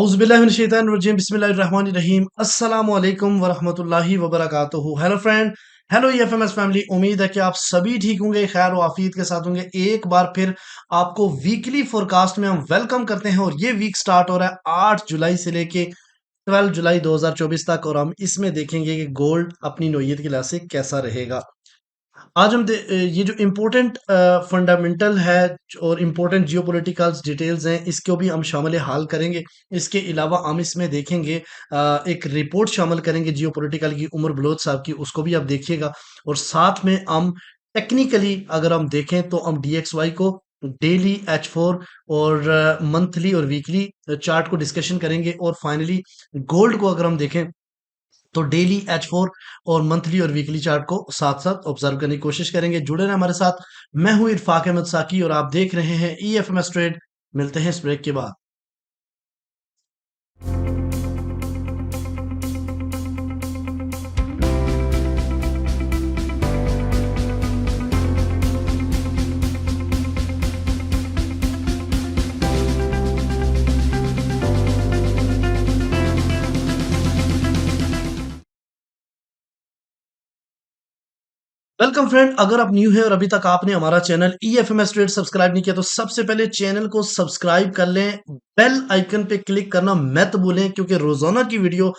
औज़ुबिल्लाहिमिनश्शैतानिर्रजीम बिस्मिल्लाहिर्रहमानिर्रहीम अस्सलामु अलैकुम वरहमतुल्लाहि वबरकातुहू। Hello friend, hello EFMS family. उम्मीद है कि आप सभी ठीक होंगे, खैर और आफियत के साथ होंगे। एक बार फिर आपको वीकली फोरकास्ट में हम वेलकम करते हैं और ये वीक स्टार्ट हो रहा है 8 जुलाई से लेके 12 जुलाई 2024 तक, और हम इसमें देखेंगे कि गोल्ड अपनी नोयत की लिहाज से कैसा रहेगा। आज ये जो इम्पोर्टेंट फंडामेंटल है और इम्पोर्टेंट जियोपॉलिटिकल्स डिटेल्स हैं, इसको भी हम शामिल हाल करेंगे। इसके अलावा हम इसमें देखेंगे एक रिपोर्ट शामिल करेंगे जियोपॉलिटिकल की, उमर बलोच साहब की, उसको भी आप देखिएगा। और साथ में हम टेक्निकली अगर हम देखें तो हम DXY को डेली H4 और मंथली और वीकली चार्ट को डिस्कशन करेंगे। और फाइनली गोल्ड को अगर हम देखें तो डेली H4 और मंथली और वीकली चार्ट को साथ साथ ऑब्जर्व करने की कोशिश करेंगे। जुड़े रहें हमारे साथ। मैं हूं इरफाक अहमद साकी और आप देख रहे हैं EFMS ट्रेड। मिलते हैं इस ब्रेक के बाद। वेलकम फ्रेंड, अगर आप न्यू है और अभी तक आपने हमारा चैनल EFMS ट्रेड सब्सक्राइब नहीं किया तो सबसे पहले चैनल को सब्सक्राइब कर लें। बेल आइकन पे क्लिक करना मत भूलें, क्योंकि रोजाना की वीडियो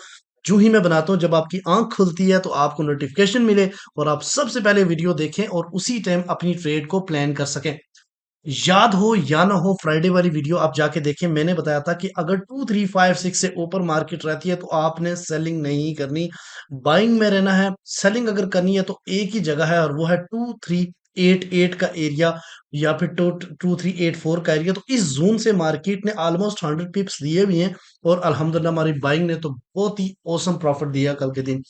जो ही मैं बनाता हूं, जब आपकी आंख खुलती है तो आपको नोटिफिकेशन मिले और आप सबसे पहले वीडियो देखें और उसी टाइम अपनी ट्रेड को प्लान कर सकें। याद हो या ना हो, फ्राइडे वाली वीडियो आप जाके देखें। मैंने बताया था कि अगर 2356 से ऊपर मार्केट रहती है तो आपने सेलिंग नहीं करनी, बाइंग में रहना है। सेलिंग अगर करनी है तो एक ही जगह है और वो है 2388 का एरिया या फिर 2384 का एरिया। तो इस जोन से मार्केट ने ऑलमोस्ट 100 पिप्स दिए हुए हैं और अल्हम्दुलिल्लाह हमारी बाइंग ने तो बहुत ही औसम प्रॉफिट दिया कल के दिन,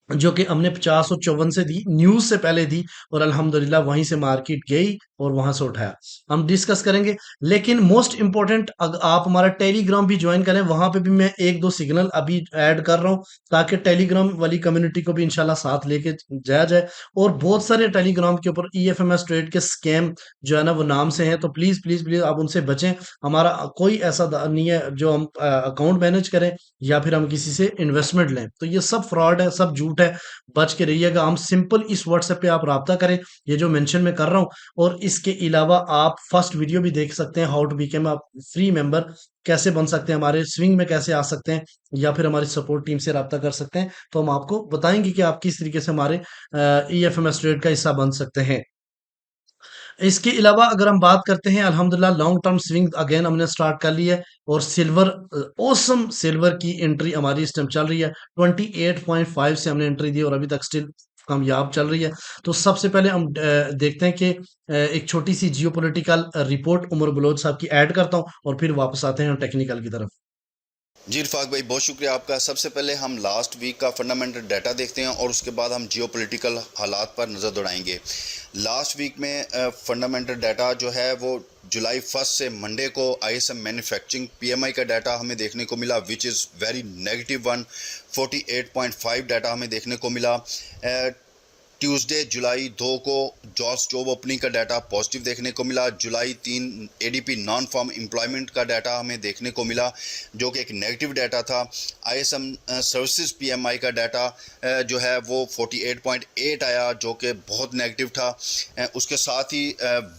जो कि हमने 50 और 54 से दी, न्यूज से पहले दी, और अल्हम्दुलिल्लाह वहीं से मार्केट गई और वहां से उठाया। हम डिस्कस करेंगे। लेकिन मोस्ट इंपॉर्टेंट, अगर आप हमारा टेलीग्राम भी ज्वाइन करें, वहां पे भी मैं एक दो सिग्नल अभी ऐड कर रहा हूं, ताकि टेलीग्राम वाली कम्युनिटी को भी इंशाल्लाह साथ लेके जाया जाए। और बहुत सारे टेलीग्राम के ऊपर EFMS ट्रेड के स्कैम जो है ना वो नाम से हैं, तो प्लीज प्लीज प्लीज आप उनसे बचें। हमारा कोई ऐसा नहीं है जो हम अकाउंट मैनेज करें या फिर हम किसी से इन्वेस्टमेंट लें, तो ये सब फ्रॉड है, सब झूठ है। बच के रहिएगा। हम सिंपल इस व्हाट्सएप पे आप राब्ता करें, ये जो मेंशन मैं कर रहा हूं। और इसके अलावा आप फर्स्ट वीडियो भी देख सकते हैं, हाउ टू बिकम आप फ्री मेंबर, कैसे बन सकते हैं, हमारे स्विंग में कैसे आ सकते हैं, या फिर हमारी सपोर्ट टीम से राब्ता कर सकते हैं। तो हम आपको बताएंगे कि आप किस तरीके से हमारे EFMS ट्रेड का हिस्सा बन सकते हैं। इसके अलावा अगर हम बात करते हैं, अल्हम्दुलिल्लाह लॉन्ग टर्म स्विंग अगेन हमने स्टार्ट कर ली है। और सिल्वर, ओसम सिल्वर की एंट्री हमारी इस टाइम चल रही है। 28.5 से हमने एंट्री दी और अभी तक स्टिल कामयाब चल रही है। तो सबसे पहले हम देखते हैं कि एक छोटी सी जियोपॉलिटिकल रिपोर्ट उमर बलोच साहब की ऐड करता हूं और फिर वापस आते हैं टेक्निकल की तरफ। जी इरफाक भाई, बहुत शुक्रिया आपका। सबसे पहले हम लास्ट वीक का फंडामेंटल डाटा देखते हैं और उसके बाद हम जियोपॉलिटिकल हालात पर नज़र दौड़ाएंगे। लास्ट वीक में फंडामेंटल डाटा जो है वो जुलाई 1 से मंडे को ISM मैन्युफैक्चरिंग PMI का डाटा हमें देखने को मिला, which is very negative one. 48.5 data हमें देखने को मिला। ट्यूसडे जुलाई 2 को जॉब ओपनिंग का डाटा पॉजिटिव देखने को मिला। जुलाई 3 ADP नॉन फार्म एम्प्लॉयमेंट का डाटा हमें देखने को मिला, जो कि एक नेगेटिव डाटा था। ISM सर्विसेज PMI का डाटा जो है वो 48.8 आया, जो कि बहुत नेगेटिव था। उसके साथ ही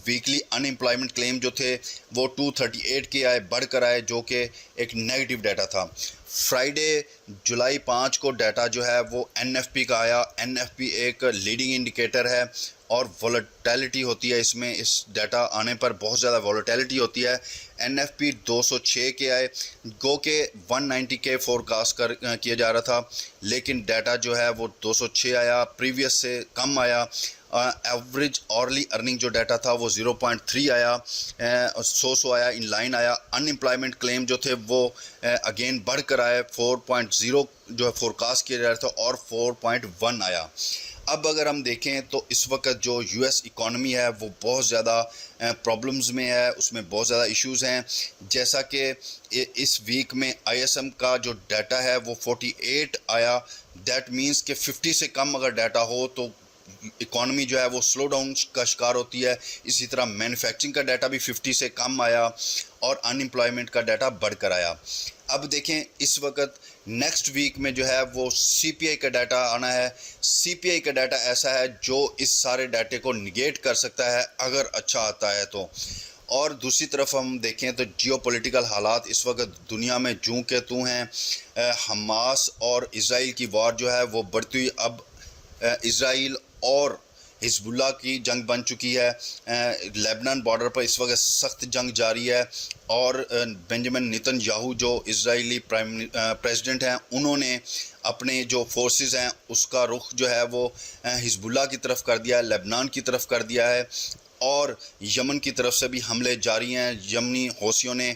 वीकली अनएम्प्लॉयमेंट क्लेम जो थे वो 238 के आए, बढ़कर आए, जो कि एक नेगेटिव डाटा था। फ्राइडे जुलाई 5 को डाटा जो है वो NFP का आया। NFP एक लीडिंग इंडिकेटर है और वॉलेटिलिटी होती है इसमें। इस डाटा आने पर बहुत ज़्यादा वॉलेटिलिटी होती है। NFP 206 के आए, गो के 190 के फोरकास्ट किया जा रहा था, लेकिन डाटा जो है वो 206 आया, प्रीवियस से कम आया। एवरेज ऑर्ली अर्निंग जो डाटा था वो 0.3 आया, 100 आया, इन लाइन आया। अनएम्प्लॉयमेंट क्लेम जो थे वो अगेन बढ़कर आए, 4.0 जो है फोरकास्ट किया जा रहा था और 4.1 आया। अब अगर हम देखें तो इस वक्त जो US इकॉनमी है वो बहुत ज़्यादा प्रॉब्लम्स में है, उसमें बहुत ज़्यादा इश्यूज़ हैं। जैसा कि इस वीक में ISM का जो डाटा है वो 48 आया। दैट मीन्स कि 50 से कम अगर डाटा हो तो इकॉनमी जो है वो स्लो डाउन का शिकार होती है। इसी तरह मैन्युफैक्चरिंग का डाटा भी 50 से कम आया और अनएम्प्लॉयमेंट का डाटा बढ़कर आया। अब देखें इस वक्त नेक्स्ट वीक में जो है वो सीपीआई का डाटा आना है। सीपीआई का डाटा ऐसा है जो इस सारे डाटे को निगेट कर सकता है अगर अच्छा आता है तो। और दूसरी तरफ हम देखें तो जियोपॉलिटिकल हालात इस वक्त दुनिया में जूं के तूं हैं। हमास और इसराइल की वार जो है वो बढ़ती हुई अब इसराइल और हिजबुल्लाह की जंग बन चुकी है। लेबनान बॉर्डर पर इस वक्त सख्त जंग जारी है और बेंजामिन नेतन्याहू जो इजरायली प्रेसिडेंट हैं उन्होंने अपने जो फोर्सेस हैं उसका रुख जो है वो हिजबुल्लाह की तरफ कर दिया है, लेबनान की तरफ कर दिया है और यमन की तरफ से भी हमले जारी हैं। यमनी हौसियों ने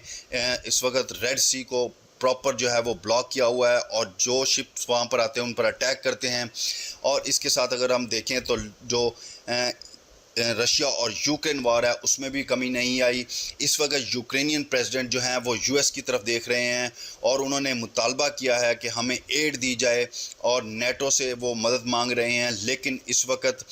इस वक्त रेड सी को प्रॉपर जो है वो ब्लॉक किया हुआ है और जो शिप्स वहाँ पर आते हैं उन पर अटैक करते हैं। और इसके साथ अगर हम देखें तो जो रशिया और यूक्रेन वार है उसमें भी कमी नहीं आई। इस वक्त यूक्रेनियन प्रेसिडेंट जो हैं वो यूएस की तरफ देख रहे हैं और उन्होंने मुतालबा किया है कि हमें एड दी जाए और नेटो से वो मदद मांग रहे हैं। लेकिन इस वक्त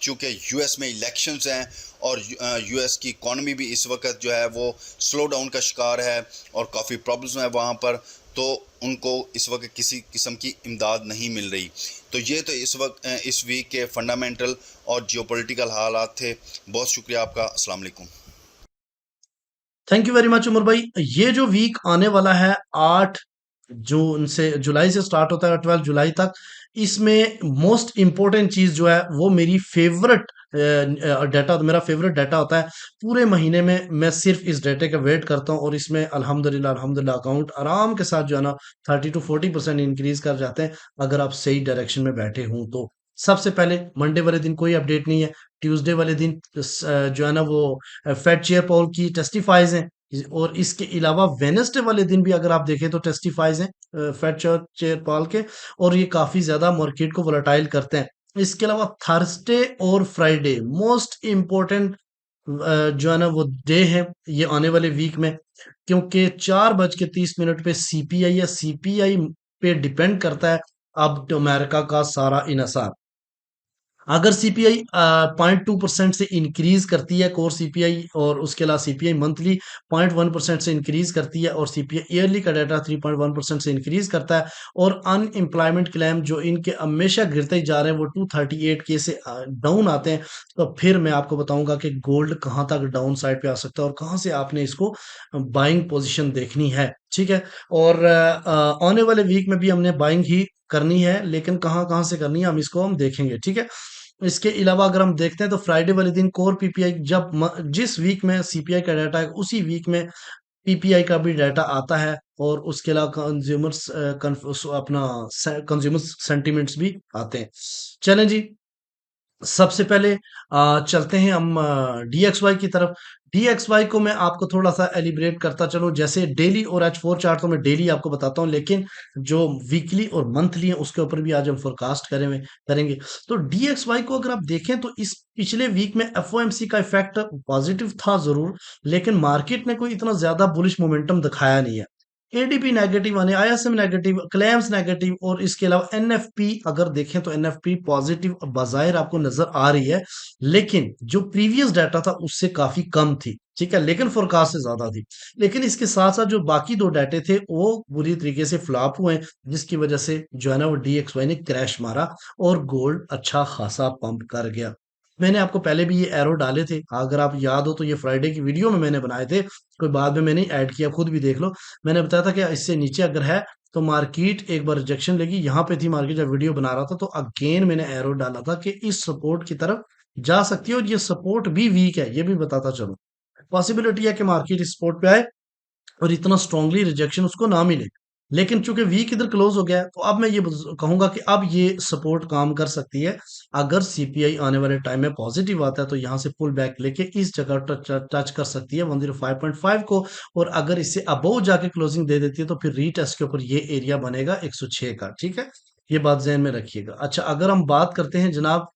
चूँकि यूएस में इलेक्शंस हैं और यूएस की इकॉनमी भी इस वक्त जो है वो स्लो डाउन का शिकार है और काफ़ी प्रॉब्लम्स हैं वहाँ पर, तो उनको इस वक्त किसी किस्म की इमदाद नहीं मिल रही। तो ये तो इस वीक के फंडामेंटल और जियोपॉलिटिकल हालात थे। बहुत शुक्रिया आपका। अस्सलाम वालेकुम। Thank you very much Umar भाई। ये जो वीक आने वाला है 8 जून से जुलाई से स्टार्ट होता है 12 जुलाई तक, इसमें मोस्ट इम्पोर्टेंट चीज जो है वो मेरी फेवरेट डाटा, मेरा फेवरेट डाटा होता है पूरे महीने में। मैं सिर्फ इस डाटे का वेट करता हूँ और इसमें अल्हम्दुलिल्लाह अल्हम्दुलिल्लाह अकाउंट आराम के साथ जो है ना 30 to 40% इंक्रीज कर जाते हैं अगर आप सही डायरेक्शन में बैठे हों तो। सबसे पहले मंडे वाले दिन कोई अपडेट नहीं है। ट्यूसडे वाले दिन जो है ना वो फेड चेयर पॉल की टेस्टिफाइज हैं और इसके अलावा वेनसडे वाले दिन भी अगर आप देखें तो टेस्टिफाइज हैं फेड चेयर पॉल के, और ये काफी ज्यादा मार्केट को वोलेटाइल करते हैं। इसके अलावा थर्सडे और फ्राइडे मोस्ट इम्पोर्टेंट जो है ना वो डे है ये आने वाले वीक में, क्योंकि 4:30 पे सीपीआई या सीपीआई पे डिपेंड करता है अब तो अमेरिका का सारा इनसार। अगर सीपीआई 0.2% से इंक्रीज करती है कोर सीपीआई, और उसके अलावा सीपीआई मंथली 0.1% से इंक्रीज करती है और सीपीआई ईयरली का डाटा 3.1% से इंक्रीज करता है, और अनएम्प्लॉयमेंट क्लेम जो इनके हमेशा गिरते ही जा रहे हैं वो 238 के से डाउन आते हैं, तो फिर मैं आपको बताऊंगा कि गोल्ड कहाँ तक डाउन साइड पे आ सकता है और कहाँ से आपने इसको बाइंग पोजीशन देखनी है। ठीक है। और आने वाले वीक में भी हमने बाइंग ही करनी है, लेकिन कहाँ कहाँ से करनी है हम देखेंगे। ठीक है। इसके अलावा अगर हम देखते हैं तो फ्राइडे वाले दिन कोर पीपीआई जिस वीक में सीपीआई का डाटा है उसी वीक में पीपीआई का भी डाटा आता है, और उसके अलावा अपना कंज्यूमर सेंटिमेंट्स भी आते हैं। चलें जी, सबसे पहले चलते हैं हम डीएक्सवाई की तरफ। डीएक्सवाई को मैं आपको थोड़ा सा एलिब्रेट करता चलूं, जैसे डेली और H4 चार्ट तो मैं डेली आपको बताता हूं, लेकिन जो वीकली और मंथली है उसके ऊपर भी आज हम फोरकास्ट करेंगे। तो डीएक्सवाई को अगर आप देखें तो इस पिछले वीक में एफओएमसी का इफेक्ट पॉजिटिव था जरूर, लेकिन मार्केट ने कोई इतना ज्यादा बुलिश मोमेंटम दिखाया नहीं है। एडीपी नेगेटिव आने, आईएसएम नेगेटिव, क्लेम्स नेगेटिव, और इसके अलावा एनएफपी अगर देखें तो एनएफपी पॉजिटिव बाजाहिर आपको नजर आ रही है, लेकिन जो प्रीवियस डाटा था उससे काफी कम थी। ठीक है, लेकिन फोरकास्ट से ज्यादा थी। लेकिन इसके साथ साथ जो बाकी दो डाटे थे वो बुरी तरीके से फ्लॉप हुए, जिसकी वजह से जो है ना वो डीएक्सवाई ने क्रैश मारा और गोल्ड अच्छा खासा पंप कर गया। मैंने आपको पहले भी ये एरो डाले थे, अगर आप याद हो तो ये फ्राइडे की वीडियो में मैंने बनाए थे, कोई बाद में मैंने ऐड किया, खुद भी देख लो। मैंने बताया था कि इससे नीचे अगर है तो मार्केट एक बार रिजेक्शन लेगी। यहाँ पे थी मार्केट जब वीडियो बना रहा था, तो अगेन मैंने एरो डाला था कि इस सपोर्ट की तरफ जा सकती है, और ये सपोर्ट भी वीक है ये भी बताता चलो। पॉसिबिलिटी है कि मार्केट इस सपोर्ट पे आए और इतना स्ट्रांगली रिजेक्शन उसको ना मिले, लेकिन चूंकि वीक इधर क्लोज हो गया है तो अब मैं ये कहूंगा कि अब ये सपोर्ट काम कर सकती है। अगर सीपीआई आने वाले टाइम में पॉजिटिव आता है तो यहाँ से पुल बैक लेके इस जगह टच कर सकती है 105.5 को, और अगर इससे अबव जाके क्लोजिंग दे देती है तो फिर रीटेस्ट के ऊपर ये एरिया बनेगा 106 का। ठीक है, ये बात ध्यान में रखिएगा। अच्छा, अगर हम बात करते हैं जनाब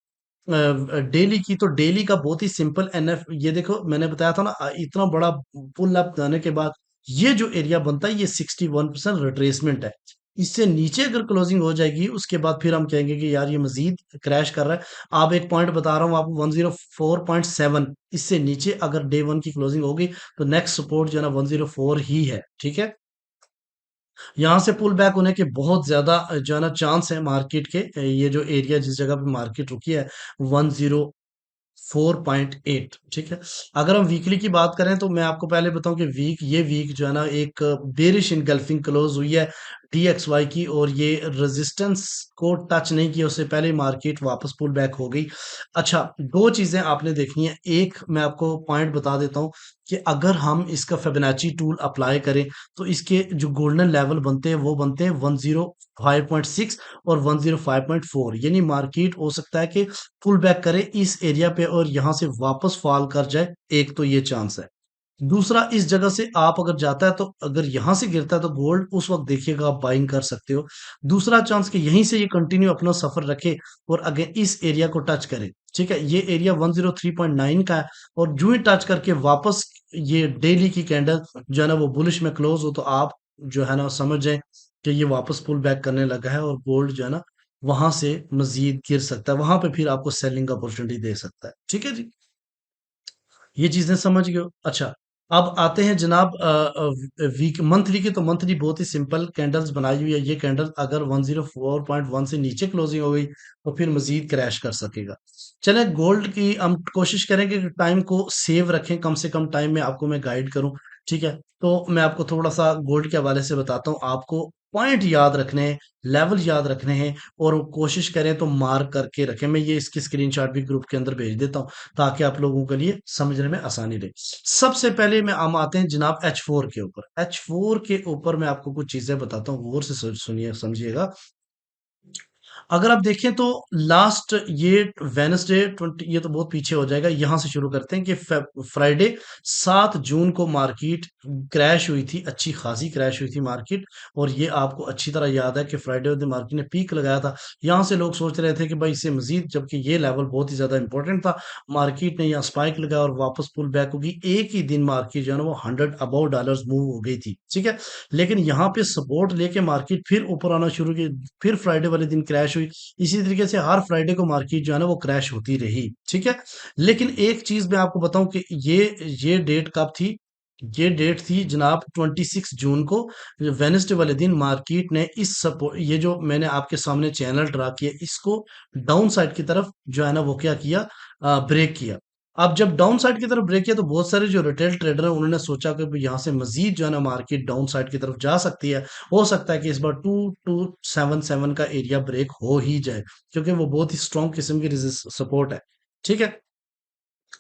डेली की, तो डेली का बहुत ही सिंपल एनएफ, ये देखो मैंने बताया था ना इतना बड़ा पुल अप जाने के बाद ये जो एरिया बनता है ये 61% रिट्रेसमेंट है। इससे नीचे अगर क्लोजिंग हो जाएगी उसके बाद फिर हम कहेंगे कि यार ये मजीद क्रैश कर रहा है। आप एक पॉइंट बता रहा हूँ आपको 104.7, इससे नीचे अगर डे वन की क्लोजिंग होगी तो नेक्स्ट सपोर्ट जो है ना 104 ही है। ठीक है, यहाँ से पुल बैक होने के बहुत ज्यादा जो है ना चांस है मार्केट के। ये जो एरिया जिस जगह पे मार्केट रुकी है 104.8। ठीक है, अगर हम वीकली की बात करें तो मैं आपको पहले बताऊं कि ये वीक जो है ना एक बेरिश इनगल्फिंग क्लोज हुई है DXY की, और ये रेजिस्टेंस को टच नहीं किया उससे पहले मार्केट वापस पुल बैक हो गई। अच्छा, दो चीजें आपने देखनी है। एक मैं आपको पॉइंट बता देता हूं कि अगर हम इसका फिबोनाची टूल अप्लाई करें तो इसके जो गोल्डन लेवल बनते हैं वो बनते हैं 105.6 और 105.4, यानी मार्केट हो सकता है कि पुल बैक करे इस एरिया पे और यहां से वापस फॉल कर जाए। एक तो ये चांस है। दूसरा, इस जगह से आप अगर जाता है तो अगर यहां से गिरता है तो गोल्ड उस वक्त देखिएगा आप बाइंग कर सकते हो। दूसरा चांस कि यहीं से ये कंटिन्यू अपना सफर रखे और अगेन इस एरिया को टच करे। ठीक है, ये एरिया 103.9 का है, और जो ही टच करके वापस ये डेली की कैंडल जो है ना वो बुलिश में क्लोज हो तो आप जो है ना समझ जाए कि ये वापस पुल बैक करने लगा है, और गोल्ड जो है ना वहां से मजीद गिर सकता है, वहां पे फिर आपको सेलिंग अपॉर्चुनिटी दे सकता है। ठीक है जी, ये चीजें समझ गए हो। अच्छा, अब आते हैं जनाब वीक मंथली के। तो मंथली बहुत ही सिंपल कैंडल्स बनाई हुई है। ये कैंडल अगर 104.1 से नीचे क्लोजिंग हो गई तो फिर मजीद क्रैश कर सकेगा। चले, गोल्ड की हम कोशिश करेंगे कि टाइम को सेव रखें, कम से कम टाइम में आपको मैं गाइड करूं। ठीक है, तो मैं आपको थोड़ा सा गोल्ड के हवाले से बताता हूँ। आपको पॉइंट याद रखने हैं, लेवल याद रखने हैं, और कोशिश करें तो मार्क करके रखें। मैं ये इसकी स्क्रीनशॉट भी ग्रुप के अंदर भेज देता हूँ ताकि आप लोगों के लिए समझने में आसानी रहे। सबसे पहले में हम आते हैं जनाब H4 के ऊपर। H4 के ऊपर मैं आपको कुछ चीजें बताता हूँ, गौर से सुनिए समझिएगा। अगर आप देखें तो लास्ट ये वेनसडे 20, ये तो बहुत पीछे हो जाएगा, यहां से शुरू करते हैं कि फ्राइडे 7 जून को मार्केट क्रैश हुई थी, अच्छी खासी क्रैश हुई थी मार्केट। और ये आपको अच्छी तरह याद है कि फ्राइडे दिन मार्केट ने पीक लगाया था। यहां से लोग सोच रहे थे कि भाई इससे मजीद, जबकि ये लेवल बहुत ही ज्यादा इंपॉर्टेंट था। मार्केट ने यहाँ स्पाइक लगाया और वापस पुल बैक होगी। एक ही दिन मार्केट जो है ना वो 100 अबव डॉलर्स मूव हो गई थी। ठीक है, लेकिन यहाँ पे सपोर्ट लेके मार्केट फिर ऊपर आना शुरू की, फिर फ्राइडे वाले दिन क्रैश हुई। इसी तरीके से हर फ्राइडे को मार्केट जो है ना वो क्रैश होती रही। ठीक है, लेकिन एक चीज मैं आपको बताऊं कि ये डेट कब थी। ये डेट थी जनाब 26 जून को। वेनेसडे वाले दिन मार्केट ने इस सपोर्ट, ये जो मैंने आपके सामने चैनल ड्रा किया, इसको डाउन साइड की तरफ जो है ना वो क्या किया, ब्रेक किया। अब जब डाउन साइड की तरफ ब्रेक किया तो बहुत सारे जो रिटेल ट्रेडर हैं उन्होंने सोचा कि भाई यहाँ से मजीद जो है ना मार्केट डाउन साइड की तरफ जा सकती है। हो सकता है कि इस बार 2277 का एरिया ब्रेक हो ही जाए, क्योंकि वो बहुत ही स्ट्रॉन्ग किस्म की सपोर्ट है। ठीक है,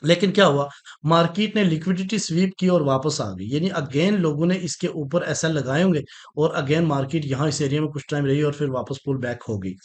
लेकिन क्या हुआ, मार्केट ने लिक्विडिटी स्वीप की और वापस आ गई, यानी अगेन लोगों ने इसके ऊपर एसएल लगाए होंगे, और अगेन मार्केट यहाँ इस एरिया में कुछ टाइम रही और फिर वापस पुल बैक हो गई।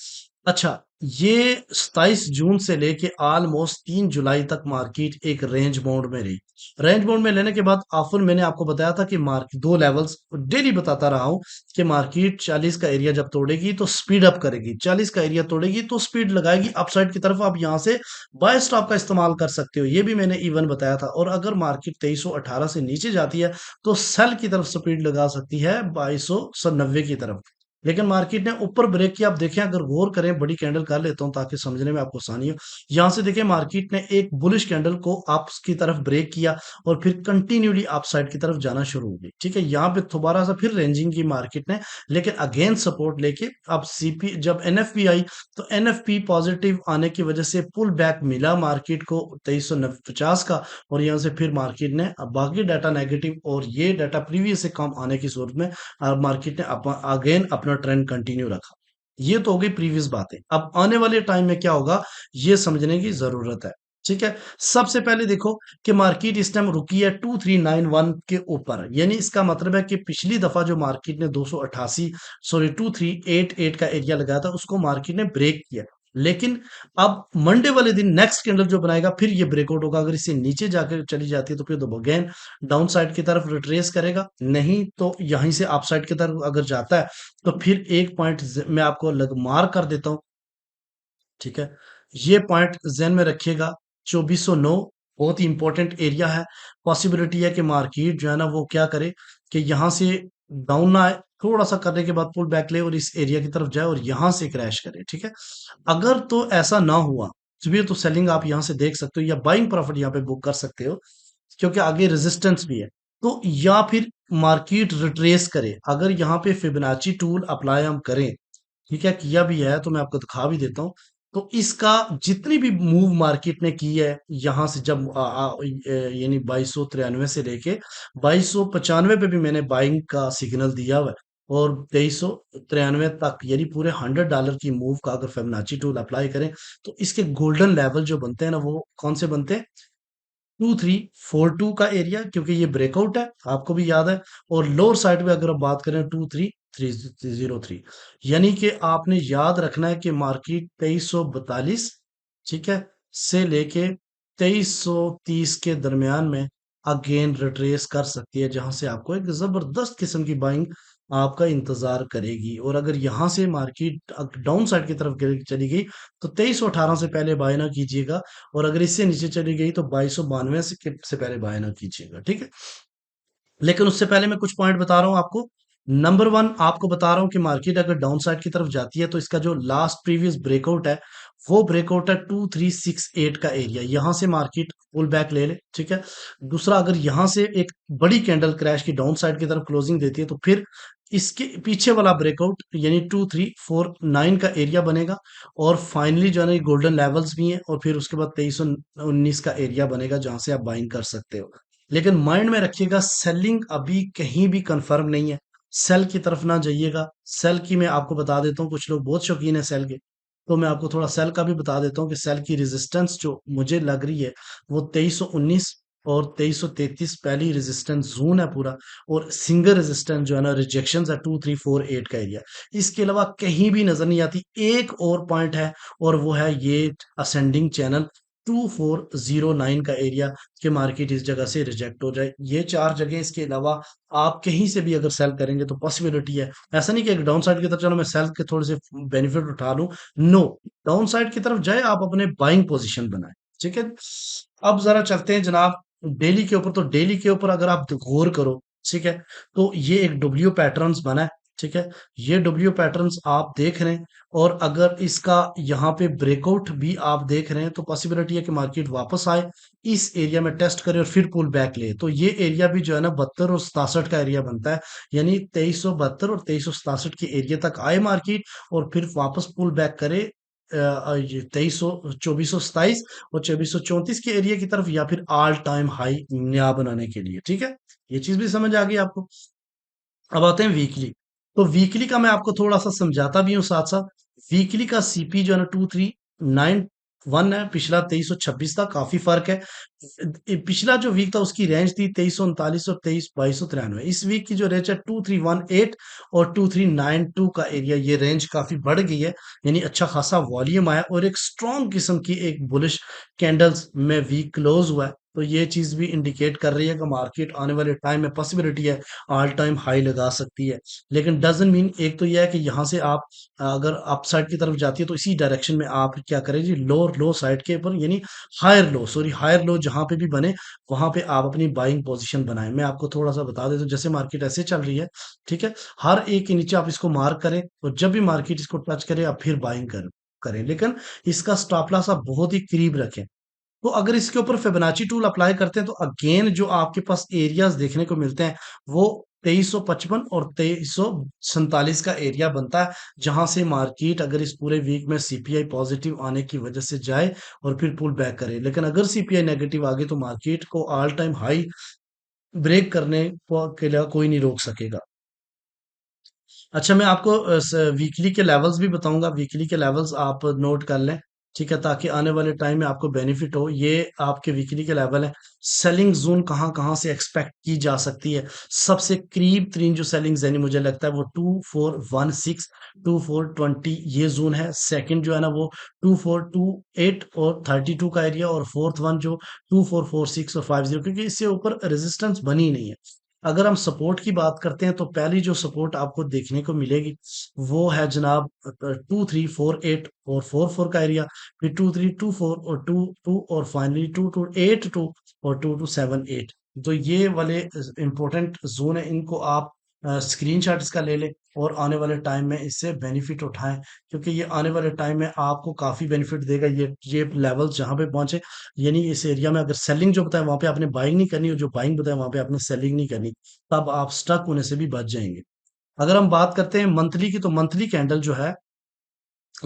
अच्छा, ये 27 जून से लेके ऑलमोस्ट 3 जुलाई तक मार्केट एक रेंज बाउंड में रही। रेंज बाउंड में लेने के बाद ऑफर मैंने आपको बताया था कि मार्केट दो लेवल्स डेली बताता रहा हूं कि मार्केट 40 का एरिया जब तोड़ेगी तो स्पीड अप करेगी, 40 का एरिया तोड़ेगी तो स्पीड लगाएगी अपसाइड की तरफ। आप यहां से बाय स्टॉप का इस्तेमाल कर सकते हो, ये भी मैंने इवन बताया था। और अगर मार्केट 2318 से नीचे जाती है तो सेल की तरफ स्पीड लगा सकती है 2290 की तरफ। लेकिन मार्केट ने ऊपर ब्रेक किया। आप देखें, अगर गौर करें, बड़ी कैंडल कर लेता हूं ताकि समझने में आपको आसानी हो। यहां से देखें, मार्केट ने एक बुलिश कैंडल को अप की तरफ ब्रेक किया और फिर कंटिन्यूली अप साइड की तरफ जाना शुरू हो गई। ठीक है, यहाँ पे दोबारा सा फिर रेंजिंग की मार्केट ने, लेकिन अगेन सपोर्ट लेके अब सीपी जब एनएफपी आई तो एनएफपी पॉजिटिव आने की वजह से पुल बैक मिला मार्केट को 2350 का। और यहाँ से फिर मार्केट ने अब बाकी डाटा नेगेटिव और ये डाटा प्रीवियस से कम आने की सूरत में मार्केट ने अगेन अपना ट्रेंड कंटिन्यू रखा। ये तो हो गई प्रीवियस बातें। अब आने वाले टाइम में क्या होगा ये समझने की जरूरत है। ठीक है, सबसे पहले देखो कि मार्केट इस टाइम रुकी है 2391 के ऊपर, यानी इसका मतलब है कि पिछली दफा जो मार्केट ने 2388 का एरिया लगाया था उसको मार्केट ने ब्रेक किया। लेकिन अब मंडे वाले दिन नेक्स्ट कैंडल जो बनाएगा फिर ये ब्रेकआउट होगा। अगर इससे नीचे जाकर चली जाती है तो फिर तो अगेन डाउन साइड की तरफ रिट्रेस करेगा, नहीं तो यहीं से अप साइड की तरफ अगर जाता है तो फिर एक पॉइंट मैं आपको लग मार कर देता हूं। ठीक है, ये पॉइंट जेन में रखिएगा, 2409 बहुत ही इंपॉर्टेंट एरिया है। पॉसिबिलिटी है कि मार्केट जो है ना वो क्या करे कि यहां से डाउन ना आए, थोड़ा सा करने के बाद पुल बैक ले और इस एरिया की तरफ जाए और यहां से क्रैश करे, ठीक है। अगर तो ऐसा ना हुआ तो सेलिंग आप यहां से देख सकते हो या बाइंग प्रॉफिट यहाँ पे बुक कर सकते हो, क्योंकि आगे रेजिस्टेंस भी है। तो या फिर मार्केट रिट्रेस करे, अगर यहाँ पे फिबोनाची टूल अप्लाई हम करें, ठीक है, किया भी है तो मैं आपको दिखा भी देता हूँ। तो इसका जितनी भी मूव मार्केट ने की है यहाँ से, जब यानी 2293 से लेके 2295 पे भी मैंने बाइंग का सिग्नल दिया हुआ है, और 2393 तक, यानी पूरे $100 की मूव का अगर फिबोनाची टूल अप्लाई करें, तो इसके गोल्डन लेवल जो बनते हैं ना, वो कौन से बनते हैं? 2342 का एरिया, क्योंकि ये ब्रेकआउट है, आपको भी याद है। और लोअर साइड पे अगर आप बात करें 23303, यानी कि आपने याद रखना है कि मार्केट 2342, ठीक है, से लेके 2330 के दरमियान में अगेन रिट्रेस कर सकती है, जहां से आपको एक जबरदस्त किस्म की बाइंग आपका इंतजार करेगी। और अगर यहां से मार्केट डाउन साइड की तरफ चली गई, तो 2318 से पहले बाय ना कीजिएगा, और अगर इससे नीचे चली गई तो 2292 से पहले बाय ना कीजिएगा, ठीक है। लेकिन उससे पहले मैं कुछ पॉइंट बता रहा हूं आपको। नंबर वन, आपको बता रहा हूं कि मार्केट अगर डाउन साइड की तरफ जाती है, तो इसका जो लास्ट प्रीवियस ब्रेकआउट है, वो ब्रेकआउट है 2368 का एरिया, यहां से मार्केट पुल बैक ले ले, ठीक है। दूसरा, अगर यहां से एक बड़ी कैंडल क्रैश की डाउन साइड की तरफ क्लोजिंग देती है, तो फिर इसके पीछे वाला ब्रेकआउट यानी 2349 का एरिया बनेगा, और फाइनली जो है ना, गोल्डन लेवल्स भी हैं, और फिर उसके बाद 2319 का एरिया बनेगा, जहां से आप बाइंग कर सकते हो। लेकिन माइंड में रखिएगा, सेलिंग अभी कहीं भी कंफर्म नहीं है, सेल की तरफ ना जाइएगा। सेल की मैं आपको बता देता हूँ, कुछ लोग बहुत शौकीन है सेल के, तो मैं आपको थोड़ा सेल का भी बता देता हूँ कि सेल की रेजिस्टेंस जो मुझे लग रही है, वो 2319 और 2333 पहली रेजिस्टेंस जोन है पूरा, और सिंगल रेजिस्टेंस जो है ना, रिजेक्शन है 2348 का एरिया। इसके अलावा कहीं भी नजर नहीं आती। एक और पॉइंट है, और वो है ये असेंडिंग चैनल 2409 का एरिया, कि मार्केट इस जगह से रिजेक्ट हो जाए। ये चार जगह, इसके अलावा आप कहीं से भी अगर सेल करेंगे तो पॉसिबिलिटी है। ऐसा नहीं कि एक डाउन साइड की तरफ चलो मैं सेल के थोड़े से बेनिफिट उठा लूं, नो, डाउन साइड की तरफ जाए, आप अपने बाइंग पोजीशन बनाए, ठीक है। अब जरा चलते हैं जनाब डेली के ऊपर। तो डेली के ऊपर अगर आप गौर करो, ठीक है, तो ये एक डब्ल्यू पैटर्न्स बना है, ठीक है। ये डब्ल्यू पैटर्न्स आप देख रहे हैं, और अगर इसका यहाँ पे ब्रेकआउट भी आप देख रहे हैं, तो पॉसिबिलिटी है कि मार्केट वापस आए, इस एरिया में टेस्ट करे और फिर पुल बैक ले। तो ये एरिया भी जो है ना, 72 और 67 का एरिया बनता है, यानी 2372 और 2367 के एरिया तक आए मार्केट, और फिर वापस पुल बैक करे 2300, 2427 और 2434 के एरिया की तरफ, या फिर ऑल टाइम हाई नया बनाने के लिए, ठीक है। ये चीज भी समझ आ गई आपको। अब आते हैं वीकली। तो वीकली का मैं आपको थोड़ा सा समझाता भी हूँ साथ साथ। वीकली का सीपी जो है ना, 2391 है, पिछला 2326 था, काफी फर्क है। पिछला जो वीक था उसकी रेंज थी 2339 और 2293। इस वीक की जो रेंज है 2318 और 2392 का एरिया, ये रेंज काफी बढ़ गई है, यानी अच्छा खासा वॉल्यूम आया, और एक स्ट्रॉन्ग किस्म की एक बुलिश कैंडल्स में वीक क्लोज हुआ है। तो ये चीज भी इंडिकेट कर रही है कि मार्केट आने वाले टाइम में पॉसिबिलिटी है ऑल टाइम हाई लगा सकती है। लेकिन डजंट मीन, एक तो यह है कि यहाँ से आप अगर अप साइड की तरफ जाती है, तो इसी डायरेक्शन में आप क्या करें जी, लोअर लो साइड के ऊपर, यानी हायर लो जहां पे भी बने, वहां पे आप अपनी बाइंग पोजीशन बनाएं। मैं आपको थोड़ा सा बता देता हूँ, जैसे मार्केट ऐसे चल रही है, ठीक है, हर एक के नीचे आप इसको मार्क करें, और जब भी मार्केट इसको टच करे, आप फिर बाइंग करें, लेकिन इसका स्टॉप लॉस आप बहुत ही करीब रखें। तो अगर इसके ऊपर फिबोनाची टूल अप्लाई करते हैं, तो अगेन जो आपके पास एरियाज देखने को मिलते हैं, वो 2355 और 2347 का एरिया बनता है, जहां से मार्केट अगर इस पूरे वीक में सीपीआई पॉजिटिव आने की वजह से जाए और फिर पुल बैक करे। लेकिन अगर सीपीआई नेगेटिव आ गई, तो मार्केट को ऑल टाइम हाई ब्रेक करने के लिए कोई नहीं रोक सकेगा। अच्छा, मैं आपको वीकली के लेवल्स भी बताऊंगा। वीकली के लेवल्स आप नोट कर लें, ठीक है, ताकि आने वाले टाइम में आपको बेनिफिट हो। ये आपके वीकली के लेवल है। सेलिंग जोन कहाँ कहाँ से एक्सपेक्ट की जा सकती है? सबसे करीब तरीन जो सेलिंग जोन मुझे लगता है, वो 2416, 2420 ये जोन है। सेकंड जो है ना, वो 2428 और 32 का एरिया, और फोर्थ वन जो 2446 और 50, क्योंकि इससे ऊपर रेजिस्टेंस बनी नहीं है। अगर हम सपोर्ट की बात करते हैं, तो पहली जो सपोर्ट आपको देखने को मिलेगी, वो है जनाब 2348 और 44 का एरिया, फिर 2324 और 22 और फाइनली 2282 और 2278। तो ये वाले इंपॉर्टेंट जोन है, इनको आप स्क्रीनशॉट इसका ले लें और आने वाले टाइम में इससे बेनिफिट उठाएं, क्योंकि ये आने वाले टाइम में आपको काफ़ी बेनिफिट देगा। ये लेवल जहाँ पे पहुंचे, यानी इस एरिया में अगर सेलिंग जो बताए वहां पे आपने बाइंग नहीं करनी, और जो बाइंग बताए वहां पे आपने सेलिंग नहीं करनी, तब आप स्टक होने से भी बच जाएंगे। अगर हम बात करते हैं मंथली की, तो मंथली कैंडल जो है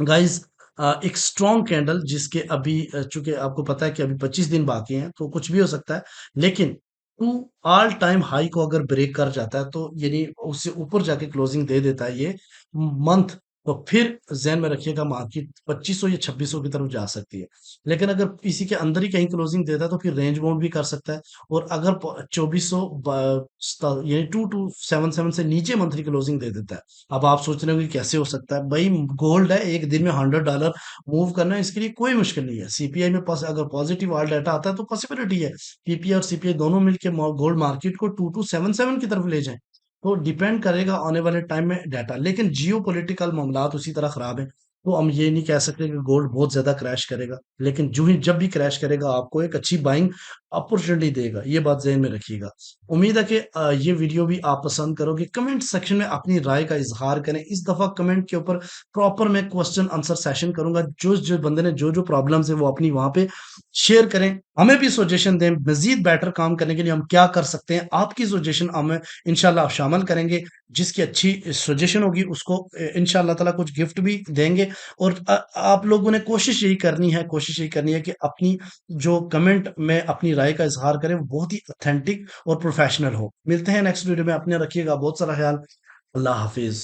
गाइस, एक स्ट्रॉन्ग कैंडल जिसके अभी चूंकि आपको पता है कि अभी 25 दिन बाकी हैं, तो कुछ भी हो सकता है, लेकिन टू ऑल टाइम हाई को अगर ब्रेक कर जाता है, तो यानी उससे ऊपर जाके क्लोजिंग दे देता है ये मंथ, तो फिर जहन में रखिएगा मार्केट 2500 या 2600 की तरफ जा सकती है। लेकिन अगर इसी के अंदर ही कहीं क्लोजिंग देता है, तो फिर रेंज बाउंड भी कर सकता है। और अगर 2400 यानी 2277 से नीचे मंथली क्लोजिंग दे देता है, अब आप सोच रहे हो कि कैसे हो सकता है भाई, गोल्ड है, एक दिन में $100 मूव करना, इसके लिए कोई मुश्किल नहीं है। सीपीआई में अगर पॉजिटिव वाल डाटा आता है तो पॉसिबिलिटी है पीपीआई और सीपीआई दोनों मिलकर गोल्ड मार्केट को 2277 की तरफ ले जाएं। तो डिपेंड करेगा आने वाले टाइम में डाटा, लेकिन जियो पोलिटिकल मामला उसी तरह खराब है, तो हम ये नहीं कह सकते कि गोल्ड बहुत ज्यादा क्रैश करेगा, लेकिन जो ही जब भी क्रैश करेगा आपको एक अच्छी बाइंग अपॉर्चुनिटी देगा, ये बात ज़हन में रखिएगा। उम्मीद है कि ये वीडियो भी आप पसंद करोगे। कमेंट सेक्शन में अपनी राय का इज़हार करें। इस दफ़ा कमेंट के ऊपर प्रॉपर मैं क्वेश्चन आंसर सेशन करूँगा। जो बंदे ने जो प्रॉब्लम्स है वो अपनी वहाँ पे शेयर करें। हमें भी सजेशन दें, मज़ीद बेटर काम करने के लिए हम क्या कर सकते हैं। आपकी सजेशन हमें इंशाल्लाह शामिल करेंगे। जिसकी अच्छी सजेशन होगी उसको इंशाल्लाह ताला कुछ गिफ्ट भी देंगे। और आप लोगों ने कोशिश यही करनी है कि अपनी जो कमेंट में अपनी राय का इज़हार करें, वो बहुत ही ऑथेंटिक और प्रोफेशनल हो। मिलते हैं नेक्स्ट वीडियो में, अपने रखिएगा बहुत सारा ख्याल। अल्लाह हाफिज़।